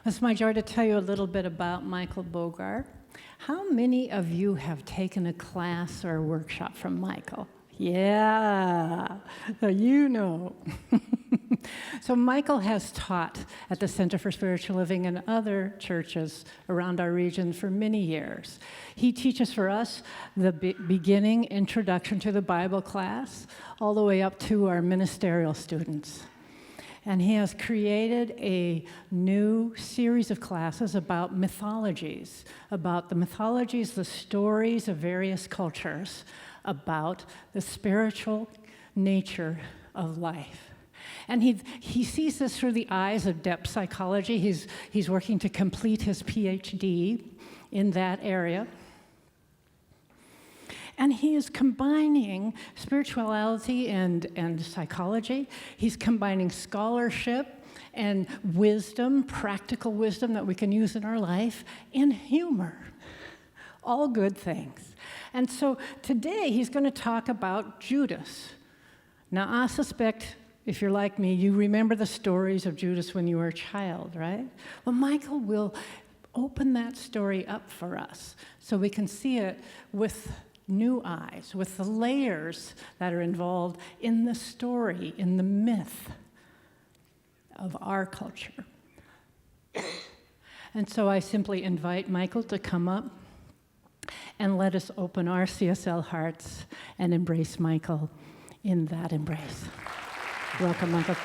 It's my joy to tell you a little bit about Michael Bogar. How many of you have taken a class or a workshop from Michael? Yeah, you know. So Michael has taught at the Center for Spiritual Living and other churches around our region for many years. He teaches for us the beginning introduction to the Bible class, all the way up to our ministerial students. And he has created a new series of classes about mythologies, the stories of various cultures, about the spiritual nature of life. And he sees this through the eyes of depth psychology. He's working to complete his PhD in that area. And he is combining spirituality and psychology. He's combining scholarship and wisdom, practical wisdom that we can use in our life, and humor. All good things. And so today he's going to talk about Judas. Now, I suspect, if you're like me, you remember the stories of Judas when you were a child, right? Well, Michael will open that story up for us so we can see it with new eyes, with the layers that are involved in the story, in the myth of our culture. And so I simply invite Michael to come up and let us open our CSL hearts and embrace Michael in that embrace. Welcome, Michael.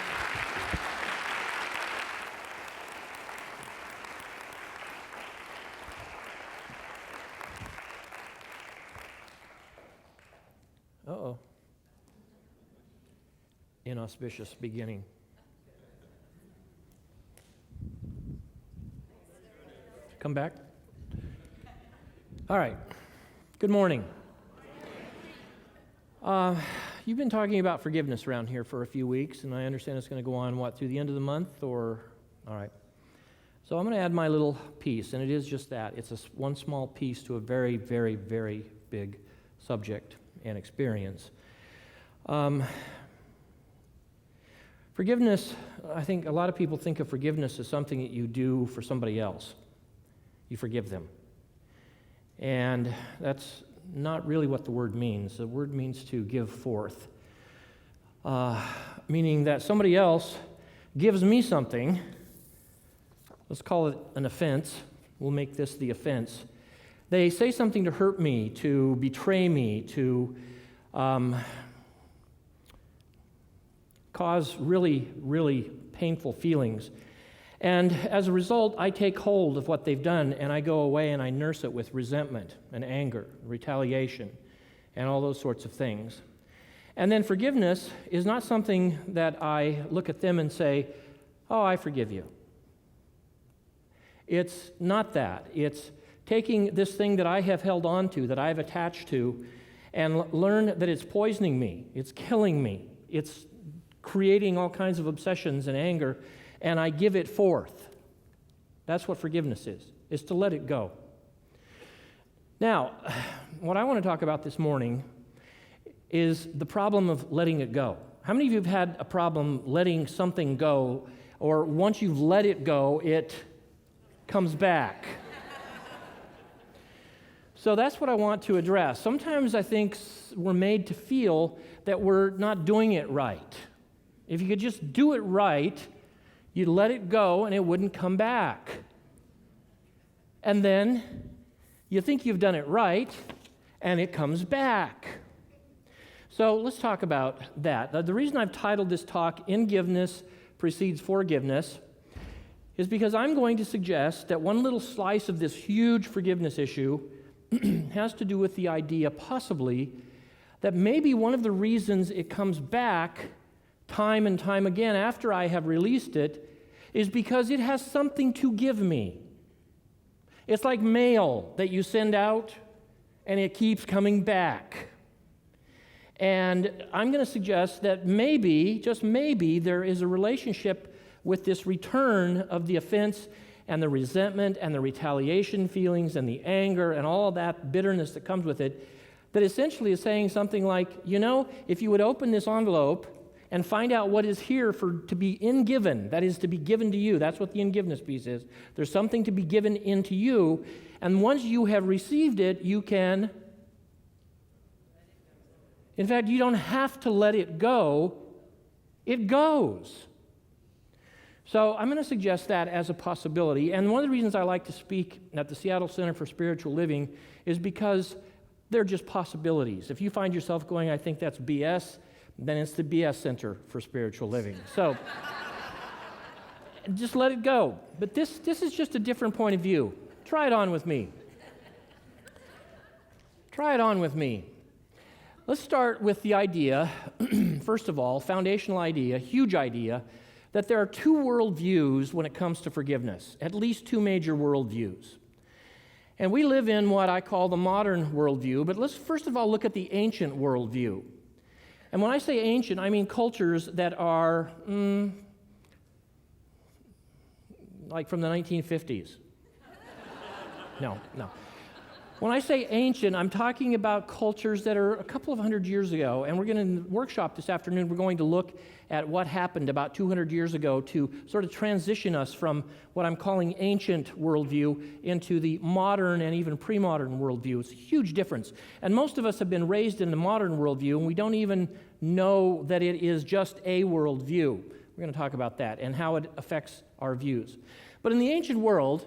Uh-oh. Inauspicious beginning. Come back. All right. Good morning. You've been talking about forgiveness around here for a few weeks, and I understand it's going to go on, through the end of the month, or? All right. So I'm going to add my little piece, and it is just that. It's one small piece to a very, very, very big subject and experience. Forgiveness, I think a lot of people think of forgiveness as something that you do for somebody else. You forgive them. And that's not really what the word means. The word means to give forth, meaning that somebody else gives me something. Let's call it an offense. We'll make this the offense. They say something to hurt me, to betray me, to cause really, really painful feelings. And as a result, I take hold of what they've done, and I go away and I nurse it with resentment and anger, retaliation, and all those sorts of things. And then forgiveness is not something that I look at them and say, oh, I forgive you. It's not that. It's taking this thing that I have held on to, that I've attached to, and learn that it's poisoning me, it's killing me, it's creating all kinds of obsessions and anger, and I give it forth. That's what forgiveness is to let it go. Now, what I want to talk about this morning is the problem of letting it go. How many of you have had a problem letting something go, or once you've let it go, it comes back? So that's what I want to address. Sometimes I think we're made to feel that we're not doing it right. If you could just do it right, you'd let it go and it wouldn't come back. And then you think you've done it right and it comes back. So let's talk about that. The reason I've titled this talk, In-giveness, Precedes Forgiveness, is because I'm going to suggest that one little slice of this huge forgiveness issue has to do with the idea, possibly, that maybe one of the reasons it comes back time and time again after I have released it is because it has something to give me. It's like mail that you send out and it keeps coming back. And I'm going to suggest that maybe, just maybe, there is a relationship with this return of the offense and the resentment and the retaliation feelings and the anger and all that bitterness that comes with it, that essentially is saying something like, if you would open this envelope and find out what is here to be in-given, that is, to be given to you. That's what the in-giveness piece is. There's something to be given into you, and once you have received it, you can... In fact, you don't have to let it go. It goes. So I'm going to suggest that as a possibility. And one of the reasons I like to speak at the Seattle Center for Spiritual Living is because they're just possibilities. If you find yourself going, I think that's BS, then it's the BS Center for Spiritual Living. So just let it go. But this is just a different point of view. Try it on with me. Try it on with me. Let's start with the idea, first of all, foundational idea, huge idea, that there are two worldviews when it comes to forgiveness, at least two major worldviews. And we live in what I call the modern worldview, but let's first of all look at the ancient worldview. And when I say ancient, I mean cultures that are like from the 1950s. No. When I say ancient, I'm talking about cultures that are a couple of hundred years ago, and we're going to, in the workshop this afternoon, we're going to look at what happened about 200 years ago to sort of transition us from what I'm calling ancient worldview into the modern and even pre-modern worldview. It's a huge difference. And most of us have been raised in the modern worldview, and we don't even know that it is just a worldview. We're going to talk about that and how it affects our views. But in the ancient world,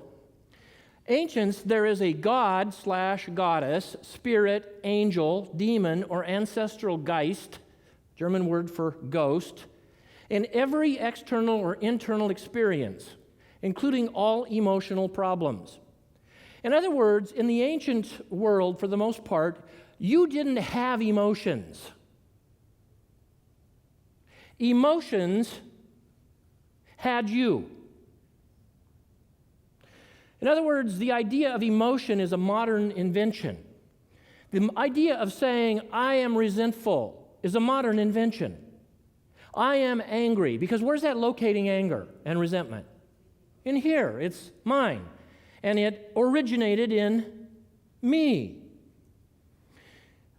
ancients, there is a god/goddess, spirit, angel, demon, or ancestral Geist, German word for ghost, in every external or internal experience, including all emotional problems. In other words, in the ancient world, for the most part, you didn't have emotions. Emotions had you. In other words, the idea of emotion is a modern invention. The idea of saying, I am resentful, is a modern invention. I am angry, because where's that locating anger and resentment? In here, it's mine. And it originated in me.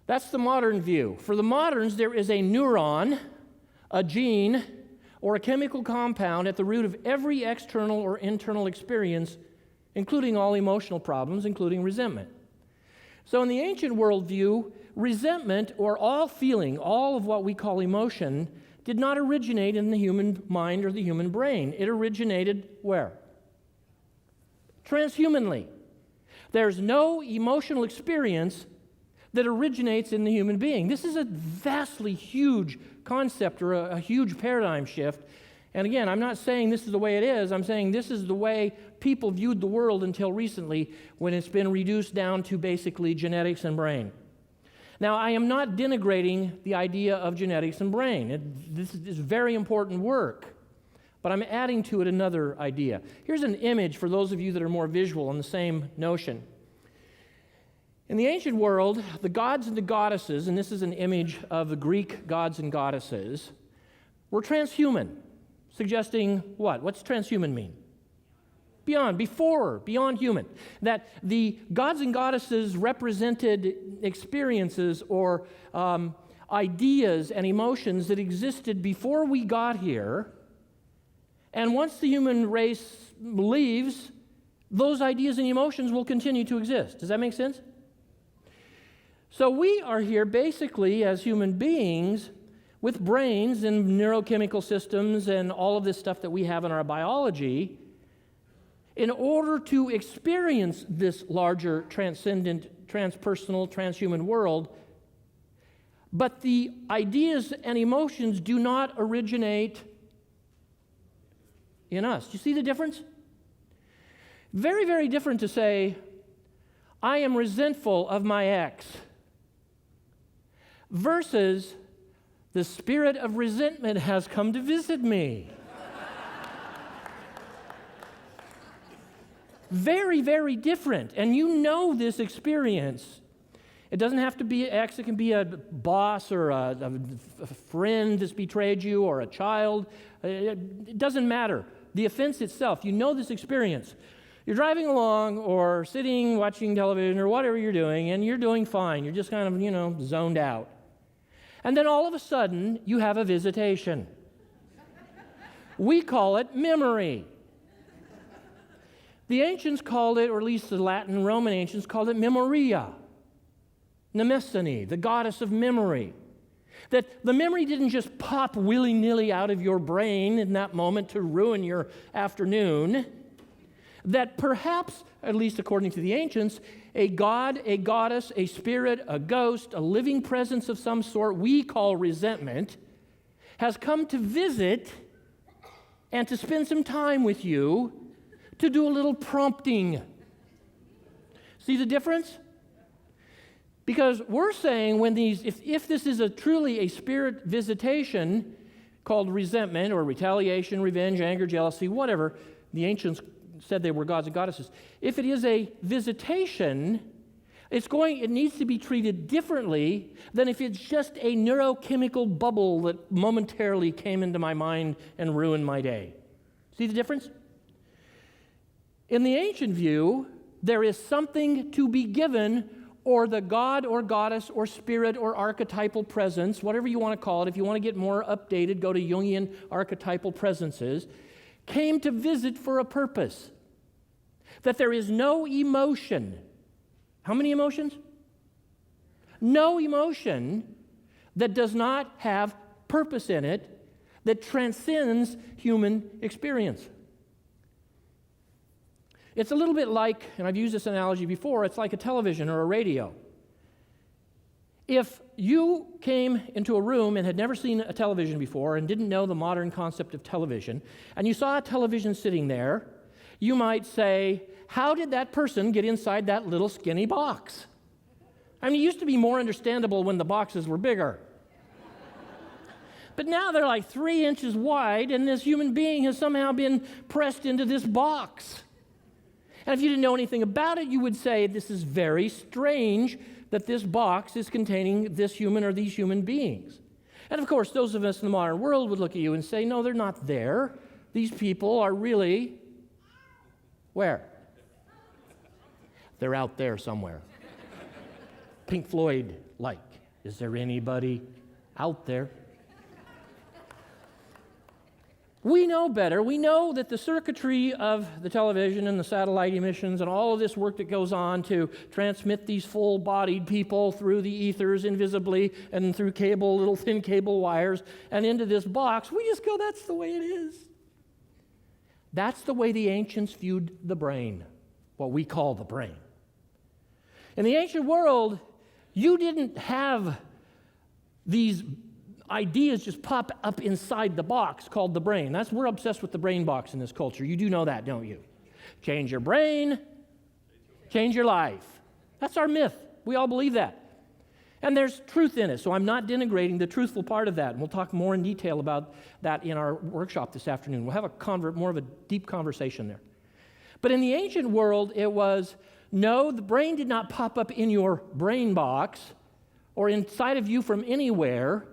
That's the modern view. For the moderns, there is a neuron, a gene, or a chemical compound at the root of every external or internal experience, including all emotional problems, including resentment. So in the ancient worldview, resentment, or all feeling, all of what we call emotion, did not originate in the human mind or the human brain. It originated where? Transhumanly. There's no emotional experience that originates in the human being. This is a vastly huge concept or a huge paradigm shift. And again, I'm not saying this is the way it is. I'm saying this is the way people viewed the world until recently, when it's been reduced down to basically genetics and brain. Now, I am not denigrating the idea of genetics and brain. This is very important work, but I'm adding to it another idea. Here's an image for those of you that are more visual on the same notion. In the ancient world, the gods and the goddesses, and this is an image of the Greek gods and goddesses, were transhuman. Suggesting what? What's transhuman mean? Beyond human. That the gods and goddesses represented experiences or ideas and emotions that existed before we got here. And once the human race leaves, those ideas and emotions will continue to exist. Does that make sense? So we are here basically as human beings with brains and neurochemical systems and all of this stuff that we have in our biology, in order to experience this larger, transcendent, transpersonal, transhuman world. But the ideas and emotions do not originate in us. Do you see the difference? Very, very different to say, I am resentful of my ex, versus the spirit of resentment has come to visit me. Very, very different. And you know this experience. It doesn't have to be an ex. It can be a boss or a friend that's betrayed you or a child. It doesn't matter. The offense itself, you know this experience. You're driving along or sitting, watching television or whatever you're doing, and you're doing fine. You're just kind of, zoned out. And then all of a sudden, you have a visitation. We call it memory. The ancients called it, or at least the Latin and Roman ancients called it memoria, Mnemosyne, the goddess of memory. That the memory didn't just pop willy-nilly out of your brain in that moment to ruin your afternoon. That perhaps, at least according to the ancients, a god, a goddess, a spirit, a ghost, a living presence of some sort we call resentment, has come to visit and to spend some time with you to do a little prompting. See the difference? Because we're saying when if this is truly a spirit visitation called resentment or retaliation, revenge, anger, jealousy, whatever, the ancients said they were gods and goddesses. If it is a visitation, it needs to be treated differently than if it's just a neurochemical bubble that momentarily came into my mind and ruined my day. See the difference? In the ancient view, there is something to be given, or the god or goddess or spirit or archetypal presence, whatever you want to call it. If you want to get more updated, go to Jungian archetypal presences, came to visit for a purpose. That there is no emotion. How many emotions? No emotion that does not have purpose in it, that transcends human experience. It's a little bit like, and I've used this analogy before, it's like a television or a radio. If you came into a room and had never seen a television before and didn't know the modern concept of television, and you saw a television sitting there, you might say, how did that person get inside that little skinny box? I mean, it used to be more understandable when the boxes were bigger. But now they're like 3 inches wide, and this human being has somehow been pressed into this box. And if you didn't know anything about it, you would say, this is very strange that this box is containing this human or these human beings. And of course, those of us in the modern world would look at you and say, no, they're not there. These people are really, where? They're out there somewhere. Pink Floyd-like. Is there anybody out there? We know better. We know that the circuitry of the television and the satellite emissions and all of this work that goes on to transmit these full-bodied people through the ethers invisibly and through little thin cable wires and into this box, we just go, that's the way it is. That's the way the ancients viewed the brain, what we call the brain. In the ancient world, you didn't have these ideas just pop up inside the box called the brain. We're obsessed with the brain box in this culture. You do know that, don't you? Change your brain, change your life. That's our myth. We all believe that. And there's truth in it, so I'm not denigrating the truthful part of that. And we'll talk more in detail about that in our workshop this afternoon. We'll have more of a deep conversation there. But in the ancient world, it was, no, the brain did not pop up in your brain box or inside of you from anywhere.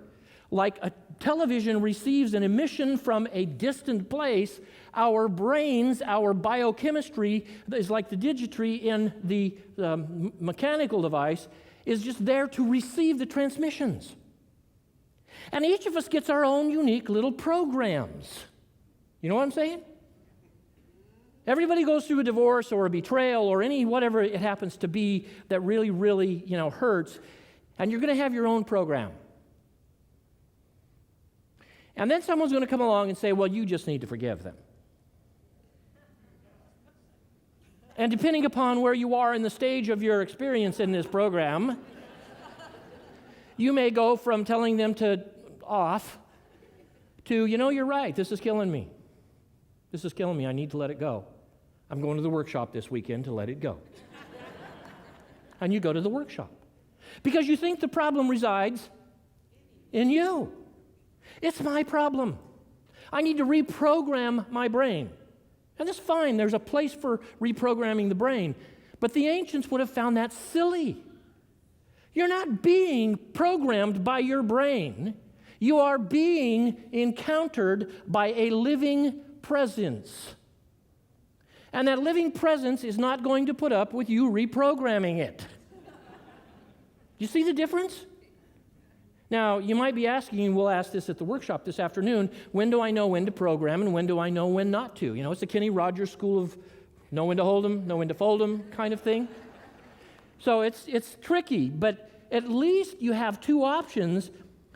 Like a television receives an emission from a distant place, our brains, our biochemistry is like the digitry in the mechanical device, is just there to receive the transmissions. And each of us gets our own unique little programs. You know what I'm saying? Everybody goes through a divorce or a betrayal or whatever it happens to be that really, really, hurts, and you're going to have your own program. And then someone's going to come along and say, well, you just need to forgive them. And depending upon where you are in the stage of your experience in this program, you may go from telling them to off to, you're right, this is killing me. This is killing me, I need to let it go. I'm going to the workshop this weekend to let it go. And you go to the workshop because you think the problem resides in you. It's my problem. I need to reprogram my brain. And that's fine. There's a place for reprogramming the brain. But the ancients would have found that silly. You're not being programmed by your brain. You are being encountered by a living presence. And that living presence is not going to put up with you reprogramming it. You see the difference? Now, you might be asking, and we'll ask this at the workshop this afternoon, when do I know when to program and when do I know when not to? You know, it's the Kenny Rogers school of know when to hold them, know when to fold them kind of thing. So it's tricky, but at least you have two options,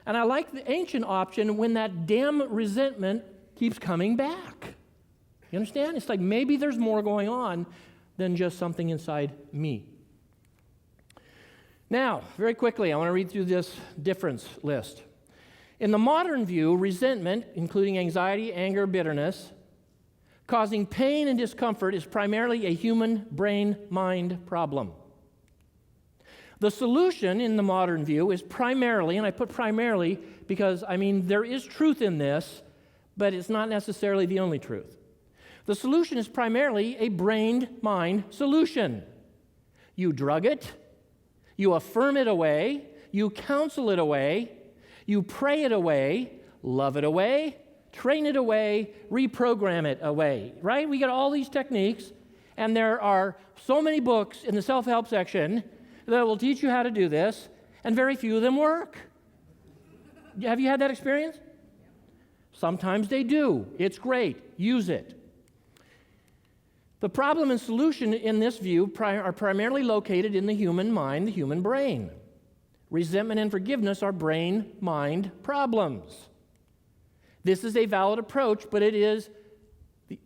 and I like the ancient option when that damn resentment keeps coming back. You understand? It's like maybe there's more going on than just something inside me. Now, very quickly, I want to read through this difference list. In the modern view, resentment, including anxiety, anger, bitterness, causing pain and discomfort is primarily a human brain-mind problem. The solution in the modern view is primarily, and I put primarily because, there is truth in this, but it's not necessarily the only truth. The solution is primarily a brain-mind solution. You drug it, you affirm it away, you counsel it away, you pray it away, love it away, train it away, reprogram it away, right? We got all these techniques, and there are so many books in the self-help section that will teach you how to do this, and very few of them work. Have you had that experience? Sometimes they do. It's great. Use it. The problem and solution in this view are primarily located in the human mind, the human brain. Resentment and forgiveness are brain-mind problems. This is a valid approach, but it is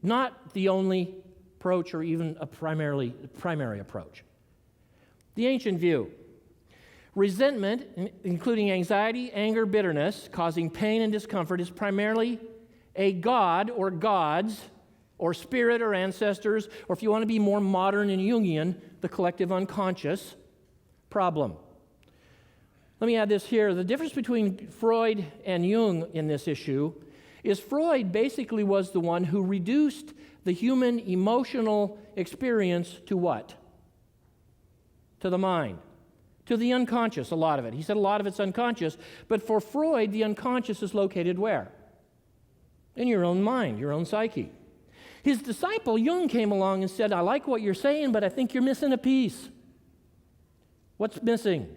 not the only approach or even a primary approach. The ancient view. Resentment, including anxiety, anger, bitterness, causing pain and discomfort, is primarily a god or gods or spirit or ancestors, or if you want to be more modern and Jungian, the collective unconscious problem. Let me add this here. The difference between Freud and Jung in this issue is Freud basically was the one who reduced the human emotional experience to what? To the mind. To the unconscious, a lot of it. He said a lot of it's unconscious, but for Freud, the unconscious is located where? In your own mind, your own psyche. His disciple, Jung, came along and said, I like what you're saying, but I think you're missing a piece. What's missing?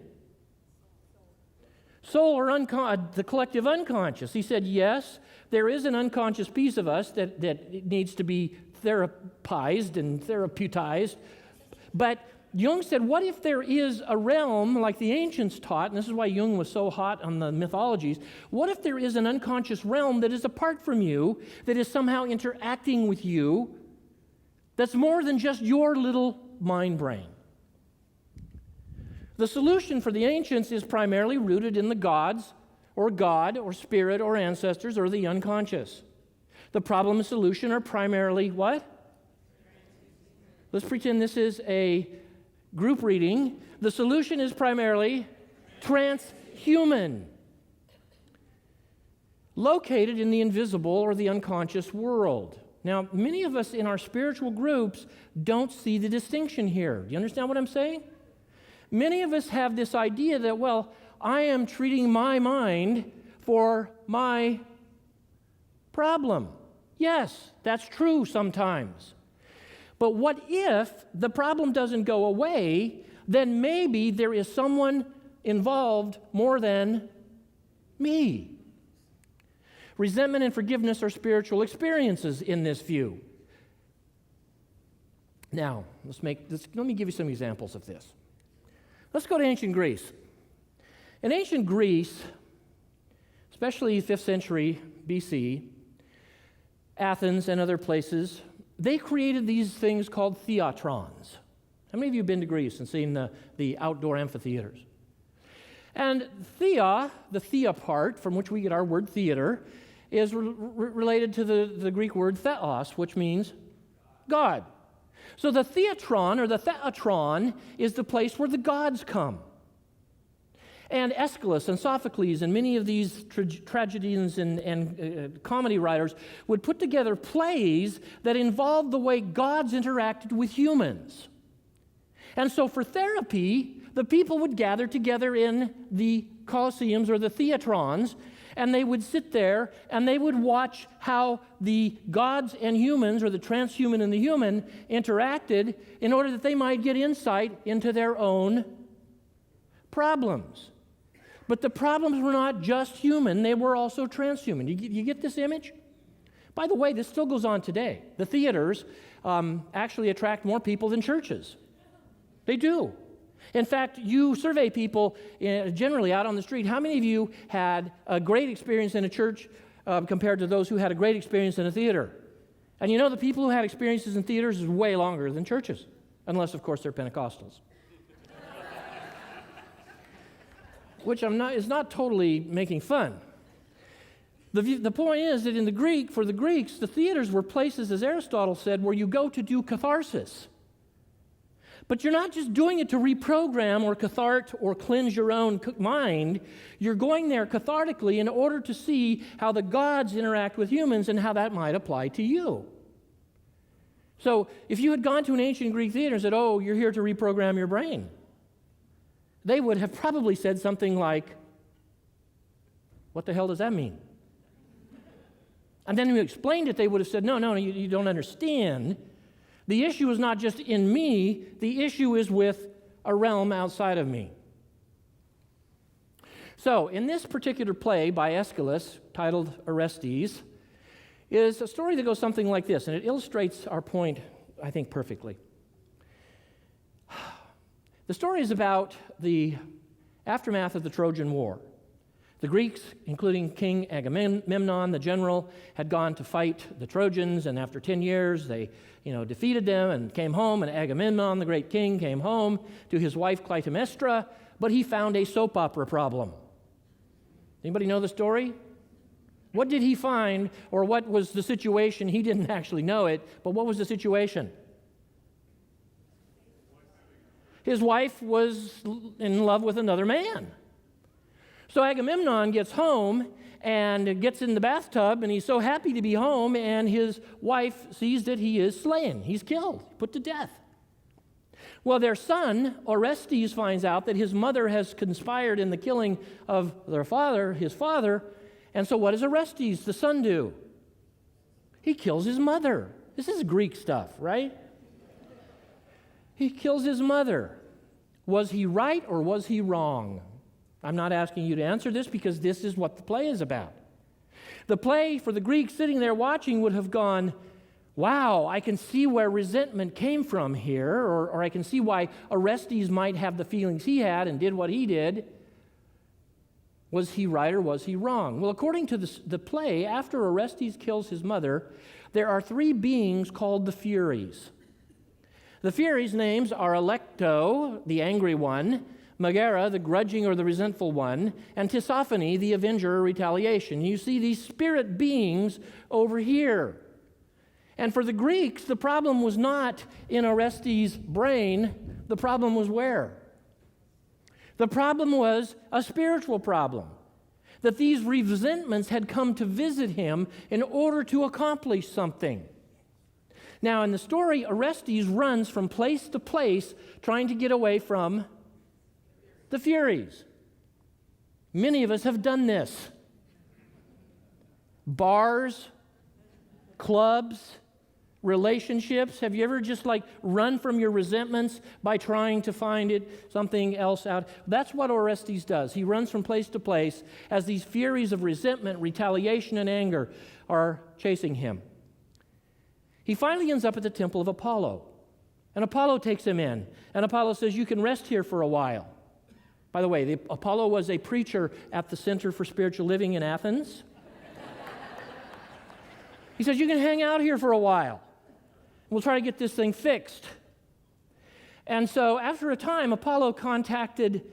Soul or the collective unconscious. He said, yes, there is an unconscious piece of us that needs to be therapized and therapeutized, but Jung said, what if there is a realm like the ancients taught, and this is why Jung was so hot on the mythologies, what if there is an unconscious realm that is apart from you, that is somehow interacting with you, that's more than just your little mind brain? The solution for the ancients is primarily rooted in the gods, or God, or spirit, or ancestors, or the unconscious. The problem and solution are primarily what? Let's pretend this is a group reading. The solution is primarily transhuman, located in the invisible or the unconscious world. Now, many of us in our spiritual groups don't see the distinction here. Do you understand what I'm saying? Many of us have this idea that, well, I am treating my mind for my problem. Yes, that's true sometimes. But what if the problem doesn't go away, then maybe there is someone involved more than me. Resentment and forgiveness are spiritual experiences in this view. Now, let me give you some examples of this. Let's go to ancient Greece. In ancient Greece, especially 5th century BC, Athens and other places, they created these things called theatrons. How many of you have been to Greece and seen the outdoor amphitheaters? And the thea part, from which we get our word theater, is related to the Greek word theos, which means God. So the theatron, or the theatron, is the place where the gods come. And Aeschylus and Sophocles and many of these tragedians and comedy writers would put together plays that involved the way gods interacted with humans. And so for therapy, the people would gather together in the colosseums or the theatrons, and they would sit there and they would watch how the gods and humans, or the transhuman and the human, interacted in order that they might get insight into their own problems. But the problems were not just human, they were also transhuman. You get this image? By the way, this still goes on today. The theaters actually attract more people than churches. They do. In fact, you survey people generally out on the street. How many of you had a great experience in a church compared to those who had a great experience in a theater? And you know the people who had experiences in theaters is way longer than churches, unless, of course, they're Pentecostals. Which is not totally making fun. The point is that in the Greek, for the Greeks, the theaters were places, as Aristotle said, where you go to do catharsis. But you're not just doing it to reprogram or cathart or cleanse your own mind. You're going there cathartically in order to see how the gods interact with humans and how that might apply to you. So if you had gone to an ancient Greek theater and said, oh, you're here to reprogram your brain, they would have probably said something like, what the hell does that mean? And then when you explained it, they would have said, no, you don't understand. The issue is not just in me, the issue is with a realm outside of me. So, in this particular play by Aeschylus, titled Orestes, is a story that goes something like this, and it illustrates our point, I think, perfectly. The story is about the aftermath of the Trojan War. The Greeks, including King Agamemnon, the general, had gone to fight the Trojans, and after 10 years, they defeated them and came home, and Agamemnon, the great king, came home to his wife Clytemnestra, but he found a soap opera problem. Anybody know the story? What did he find, or what was the situation? He didn't actually know it, but what was the situation? His wife was in love with another man. So Agamemnon gets home and gets in the bathtub, and he's so happy to be home, and his wife sees that he is slain. He's killed, put to death. Well, their son, Orestes, finds out that his mother has conspired in the killing of his father, and so what does Orestes, the son, do? He kills his mother. This is Greek stuff, right? He kills his mother. Was he right or was he wrong? I'm not asking you to answer this because this is what the play is about. The play, for the Greeks sitting there watching, would have gone, wow, I can see where resentment came from here, or I can see why Orestes might have the feelings he had and did what he did. Was he right or was he wrong? Well, according to the play, after Orestes kills his mother, there are three beings called the Furies. The Furies' names are Alecto, the angry one, Megara, the grudging or the resentful one, and Tisiphone, the avenger or retaliation. You see these spirit beings over here. And for the Greeks, the problem was not in Orestes' brain. The problem was where? The problem was a spiritual problem, that these resentments had come to visit him in order to accomplish something. Now, in the story, Orestes runs from place to place trying to get away from the Furies. Many of us have done this. Bars, clubs, relationships. Have you ever just run from your resentments by trying to find something else out? That's what Orestes does. He runs from place to place as these Furies of resentment, retaliation, and anger are chasing him. He finally ends up at the temple of Apollo. And Apollo takes him in. And Apollo says, you can rest here for a while. By the way, Apollo was a preacher at the Center for Spiritual Living in Athens. He says, you can hang out here for a while. We'll try to get this thing fixed. And so after a time, Apollo contacted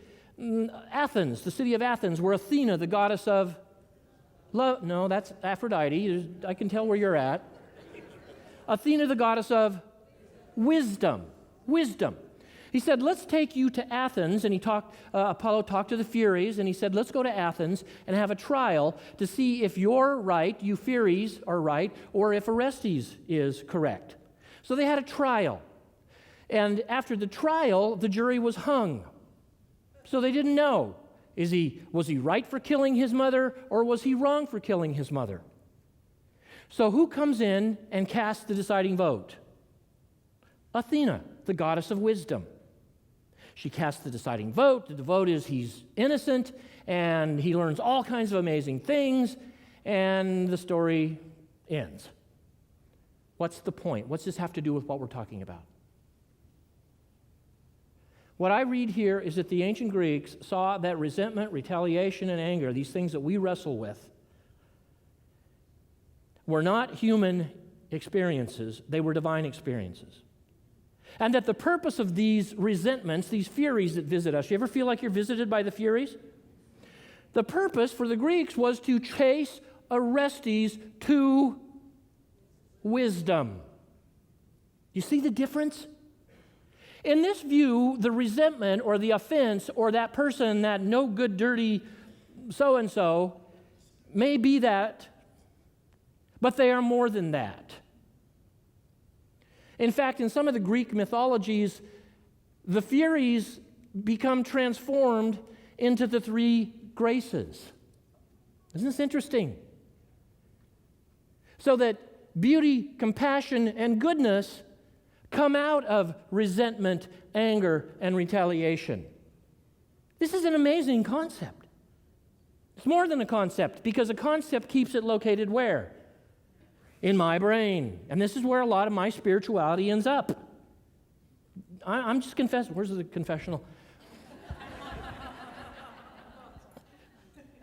Athens, the city of Athens, where Athena, the goddess of love, no, that's Aphrodite. I can tell where you're at. Athena, the goddess of wisdom. He said, let's take you to Athens, and Apollo talked to the Furies, and he said, let's go to Athens and have a trial to see if you're right, you Furies are right, or if Orestes is correct. So they had a trial. And after the trial, the jury was hung. So they didn't know, was he right for killing his mother, or was he wrong for killing his mother? So who comes in and casts the deciding vote? Athena, the goddess of wisdom. She casts the deciding vote. The vote is he's innocent, and he learns all kinds of amazing things, and the story ends. What's the point? What's this have to do with what we're talking about? What I read here is that the ancient Greeks saw that resentment, retaliation, and anger, these things that we wrestle with, were not human experiences, they were divine experiences. And that the purpose of these resentments, these furies that visit us, you ever feel like you're visited by the furies? The purpose for the Greeks was to chase Orestes to wisdom. You see the difference? In this view, the resentment or the offense or that person, that no good, dirty so-and-so, may be that, but they are more than that. In fact, in some of the Greek mythologies, the Furies become transformed into the three graces. Isn't this interesting? So that beauty, compassion, and goodness come out of resentment, anger, and retaliation. This is an amazing concept. It's more than a concept, because a concept keeps it located where? In my brain. And this is where a lot of my spirituality ends up. I'm just confessing. Where's the confessional?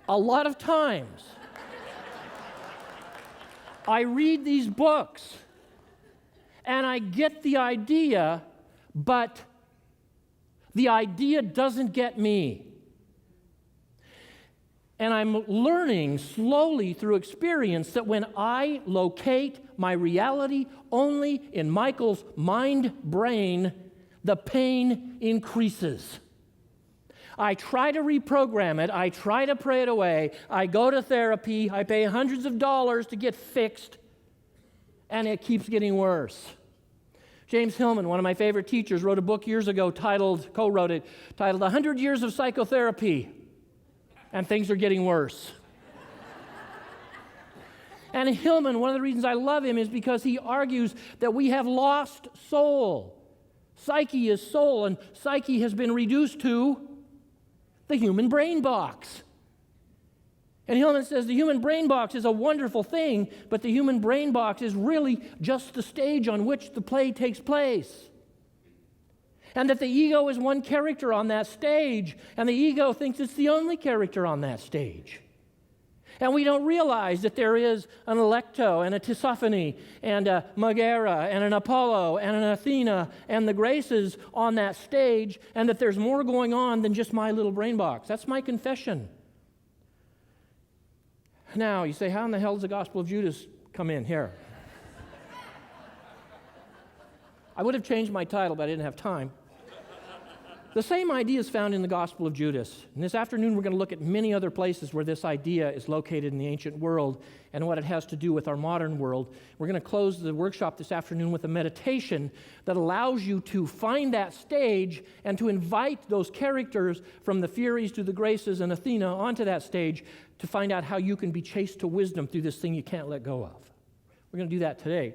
A lot of times, I read these books and I get the idea, but the idea doesn't get me. And I'm learning slowly through experience that when I locate my reality only in Michael's mind brain, the pain increases. I try to reprogram it. I try to pray it away. I go to therapy. I pay hundreds of dollars to get fixed, and it keeps getting worse. James Hillman, one of my favorite teachers, wrote a book years ago co-wrote it, titled 100 Years of Psychotherapy. And things are getting worse. And Hillman, one of the reasons I love him is because he argues that we have lost soul. Psyche is soul, and psyche has been reduced to the human brain box. And Hillman says the human brain box is a wonderful thing, but the human brain box is really just the stage on which the play takes place. And that the ego is one character on that stage, and the ego thinks it's the only character on that stage. And we don't realize that there is an Alecto and a Tisiphone and a Megara and an Apollo and an Athena and the Graces on that stage, and that there's more going on than just my little brain box. That's my confession. Now, you say, how in the hell does the Gospel of Judas come in here? I would have changed my title, but I didn't have time. The same idea is found in the Gospel of Judas. And this afternoon, we're going to look at many other places where this idea is located in the ancient world and what it has to do with our modern world. We're going to close the workshop this afternoon with a meditation that allows you to find that stage and to invite those characters from the Furies to the Graces and Athena onto that stage to find out how you can be chased to wisdom through this thing you can't let go of. We're going to do that today.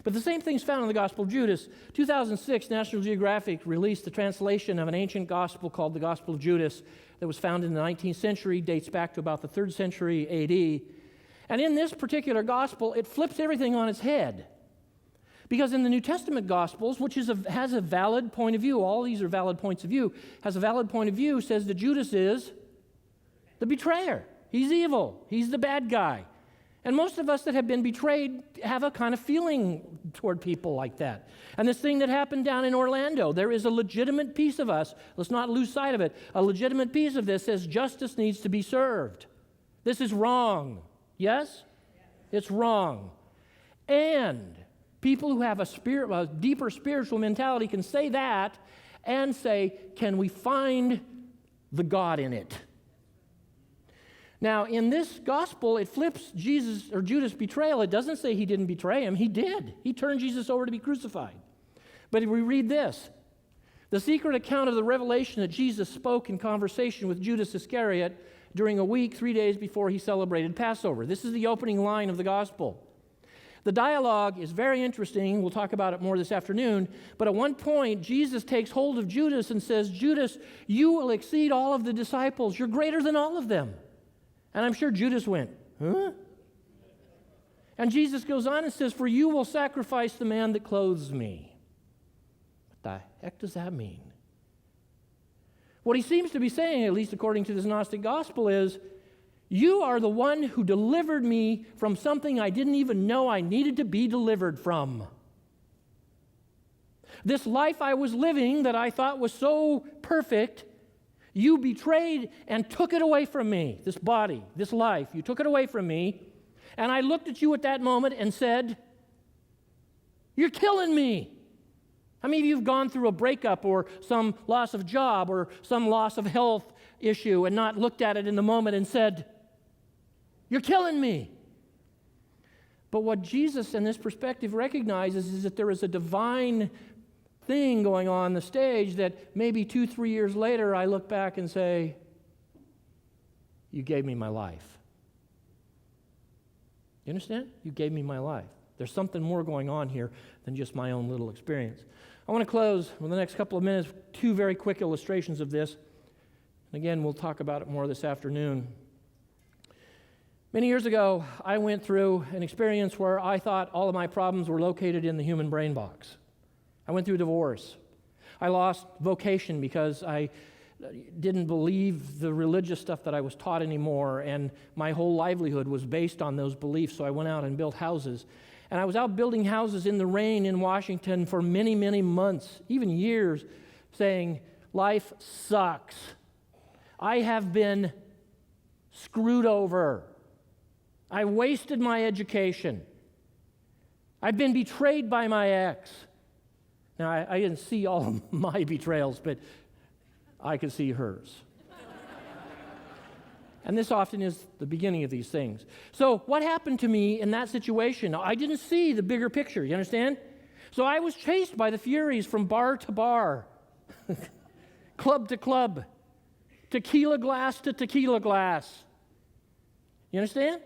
But the same thing's found in the Gospel of Judas. 2006, National Geographic released the translation of an ancient gospel called the Gospel of Judas that was found in the 19th century, dates back to about the 3rd century AD. And in this particular gospel, it flips everything on its head. Because in the New Testament Gospels, which has a valid point of view, all these are valid points of view, has a valid point of view, says that Judas is the betrayer. He's evil. He's the bad guy. And most of us that have been betrayed have a kind of feeling toward people like that. And this thing that happened down in Orlando, there is a legitimate piece of us, let's not lose sight of it, a legitimate piece of this says justice needs to be served. This is wrong. Yes? It's wrong. And people who have a deeper spiritual mentality can say that and say, can we find the God in it? Now, in this gospel, it flips Jesus or Judas' betrayal. It doesn't say he didn't betray him. He did. He turned Jesus over to be crucified. But if we read this, the secret account of the revelation that Jesus spoke in conversation with Judas Iscariot during a week, 3 days before he celebrated Passover. This is the opening line of the gospel. The dialogue is very interesting. We'll talk about it more this afternoon. But at one point, Jesus takes hold of Judas and says, Judas, you will exceed all of the disciples. You're greater than all of them. And I'm sure Judas went, huh? And Jesus goes on and says, for you will sacrifice the man that clothes me. What the heck does that mean? What he seems to be saying, at least according to this Gnostic gospel, is, you are the one who delivered me from something I didn't even know I needed to be delivered from. This life I was living that I thought was so perfect, you betrayed and took it away from me. This body, this life, you took it away from me. And I looked at you at that moment and said, you're killing me. How many of you have gone through a breakup or some loss of job or some loss of health issue and not looked at it in the moment and said, you're killing me? But what Jesus in this perspective recognizes is that there is a divine thing going on the stage that maybe 2-3 years later I look back and say, you gave me my life. You understand? You gave me my life. There's something more going on here than just my own little experience. I want to close with the next couple of minutes, 2 very quick illustrations of this. And again, we'll talk about it more this afternoon. Many years ago, I went through an experience where I thought all of my problems were located in the human brain box. I went through a divorce. I lost vocation because I didn't believe the religious stuff that I was taught anymore, and my whole livelihood was based on those beliefs, so I went out and built houses. And I was out building houses in the rain in Washington for many, many months, even years, saying, life sucks. I have been screwed over. I wasted my education. I've been betrayed by my ex. Now, I didn't see all of my betrayals, but I could see hers. And this often is the beginning of these things. So what happened to me in that situation? I didn't see the bigger picture, you understand? So I was chased by the Furies from bar to bar, club to club, tequila glass to tequila glass. You understand?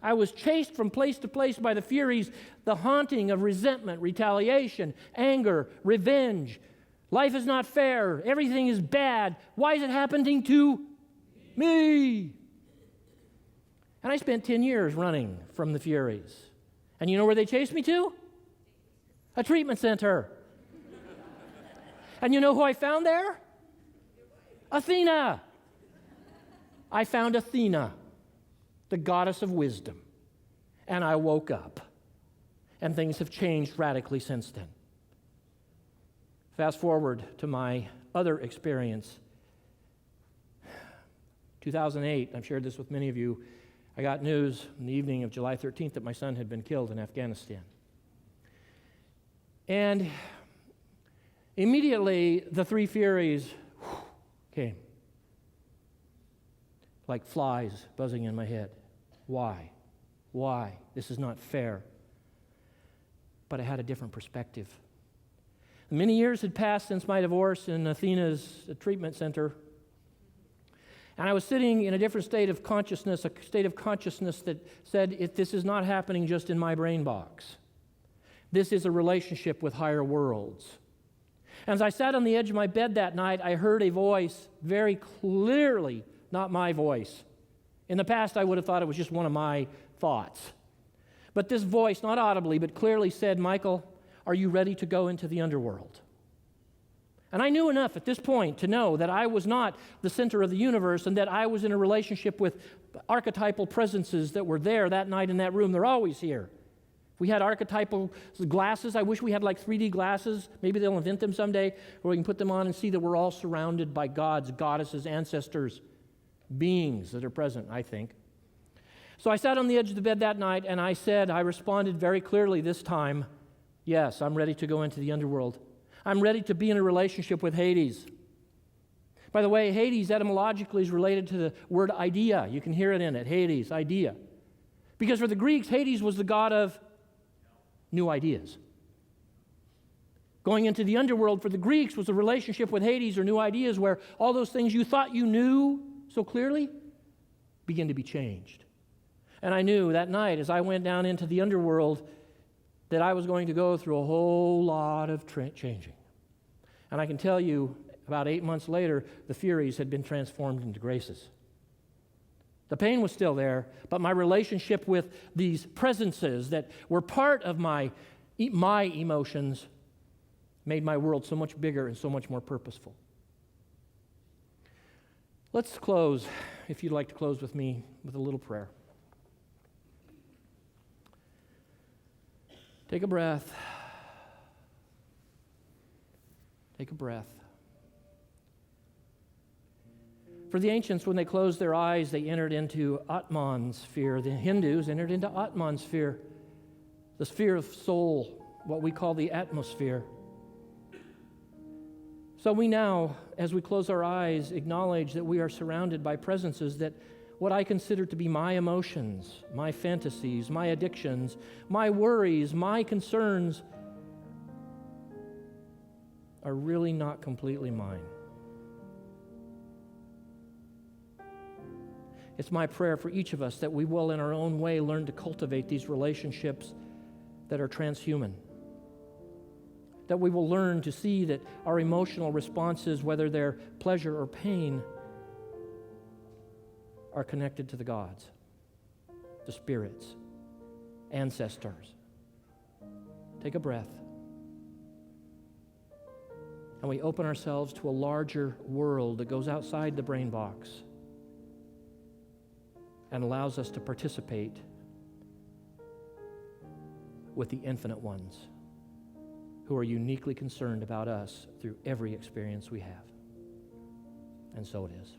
I was chased from place to place by the Furies, the haunting of resentment, retaliation, anger, revenge. Life is not fair. Everything is bad. Why is it happening to me? And I spent 10 years running from the Furies. And you know where they chased me to? A treatment center. And you know who I found there? Athena. I found Athena, the goddess of wisdom. And I woke up. And things have changed radically since then. Fast forward to my other experience. 2008, I've shared this with many of you. I got news on the evening of July 13th that my son had been killed in Afghanistan. And immediately, the 3 Furies came. Like flies buzzing in my head. Why? Why? This is not fair. But I had a different perspective. Many years had passed since my divorce in Athena's treatment center. And I was sitting in a different state of consciousness, a state of consciousness that said, this is not happening just in my brain box. This is a relationship with higher worlds. And as I sat on the edge of my bed that night, I heard a voice very clearly, not my voice. In the past, I would have thought it was just one of my thoughts. But this voice, not audibly, but clearly said, Michael, are you ready to go into the underworld? And I knew enough at this point to know that I was not the center of the universe and that I was in a relationship with archetypal presences that were there that night in that room. They're always here. We had archetypal glasses. I wish we had like 3D glasses. Maybe they'll invent them someday where we can put them on and see that we're all surrounded by gods, goddesses, ancestors, beings that are present, I think. So I sat on the edge of the bed that night and I responded very clearly this time, yes, I'm ready to go into the underworld. I'm ready to be in a relationship with Hades. By the way, Hades etymologically is related to the word idea. You can hear it in it, Hades, idea. Because for the Greeks, Hades was the god of new ideas. Going into the underworld for the Greeks was a relationship with Hades or new ideas where all those things you thought you knew so clearly begin to be changed. And I knew that night as I went down into the underworld, that I was going to go through a whole lot of changing. And I can tell you, about 8 months later, the Furies had been transformed into Graces. The pain was still there, but my relationship with these presences that were part of my emotions made my world so much bigger and so much more purposeful. Let's close, if you'd like to close with me, with a little prayer. Take a breath. Take a breath. For the ancients, when they closed their eyes, they entered into Atman sphere. The Hindus entered into Atman sphere, the sphere of soul, what we call the atmosphere. So we now, as we close our eyes, acknowledge that we are surrounded by presences that what I consider to be my emotions, my fantasies, my addictions, my worries, my concerns are really not completely mine. It's my prayer for each of us that we will, in our own way, learn to cultivate these relationships that are transhuman. That we will learn to see that our emotional responses, whether they're pleasure or pain, are connected to the gods, the spirits, ancestors. Take a breath. And we open ourselves to a larger world that goes outside the brain box and allows us to participate with the infinite ones who are uniquely concerned about us through every experience we have. And so it is.